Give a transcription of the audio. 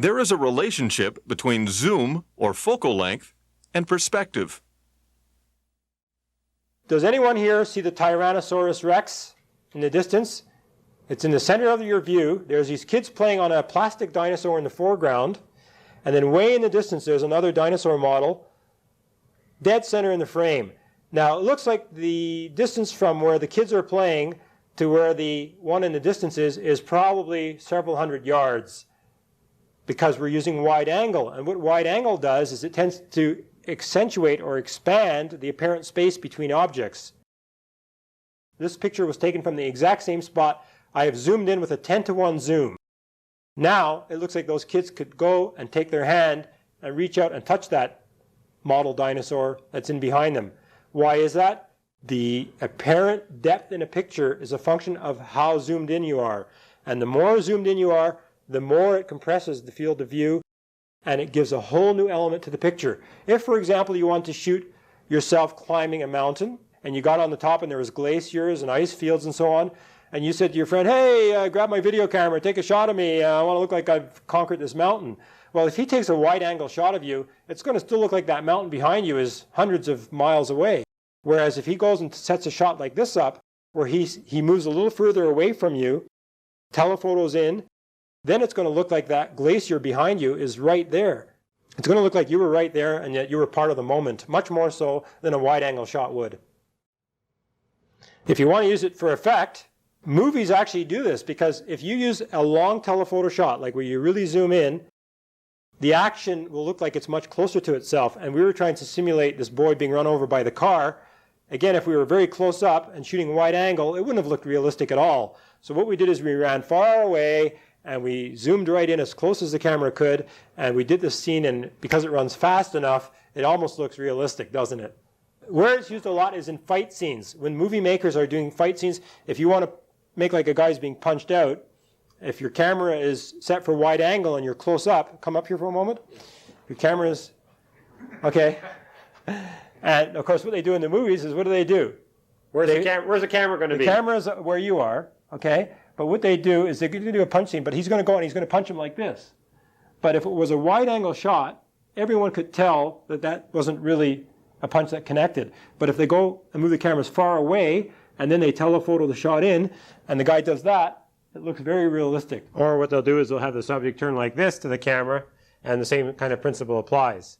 There is a relationship between zoom, or focal length, and perspective. Does anyone here see the Tyrannosaurus Rex in the distance? It's in the center of your view. There's these kids playing on a plastic dinosaur in the foreground, and then way in the distance there's another dinosaur model, dead center in the frame. Now it looks like the distance from where the kids are playing to where the one in the distance is probably several hundred yards, because we're using wide angle. And what wide angle does is it tends to accentuate or expand the apparent space between objects. This picture was taken from the exact same spot. I have zoomed in with a 10-to-1 zoom. Now it looks like those kids could go and take their hand and reach out and touch that model dinosaur that's in behind them. Why is that? The apparent depth in a picture is a function of how zoomed in you are. And the more zoomed in you are, the more it compresses the field of view, and it gives a whole new element to the picture. If, for example, you want to shoot yourself climbing a mountain, and you got on the top and there was glaciers and ice fields and so on, and you said to your friend, hey, grab my video camera, take a shot of me, I want to look like I've conquered this mountain. Well, if he takes a wide-angle shot of you, it's going to still look like that mountain behind you is hundreds of miles away. Whereas if he goes and sets a shot like this up, where he moves a little further away from you, telephotos in, then it's going to look like that glacier behind you is right there. It's going to look like you were right there and yet you were part of the moment, much more so than a wide-angle shot would. If you want to use it for effect, movies actually do this, because if you use a long telephoto shot, like where you really zoom in, the action will look like it's much closer to itself. And we were trying to simulate this boy being run over by the car. Again, if we were very close up and shooting wide angle, it wouldn't have looked realistic at all. So what we did is we ran far away and we zoomed right in as close as the camera could, and we did this scene, and because it runs fast enough, it almost looks realistic, doesn't it? Where it's used a lot is in fight scenes. When movie makers are doing fight scenes, if you want to make like a guy's being punched out, if your camera is set for wide angle and you're close up, come up here for a moment. Your camera is, okay. And of course what they do in the movies is, what do? Where's the camera going to be? The camera is where you are, okay? But what they do is they're going to do a punch scene, but he's going to go and he's going to punch him like this. But if it was a wide angle shot, everyone could tell that that wasn't really a punch that connected. But if they go and move the cameras far away, and then they telephoto the shot in, and the guy does that, it looks very realistic. Or what they'll do is they'll have the subject turn like this to the camera, and the same kind of principle applies.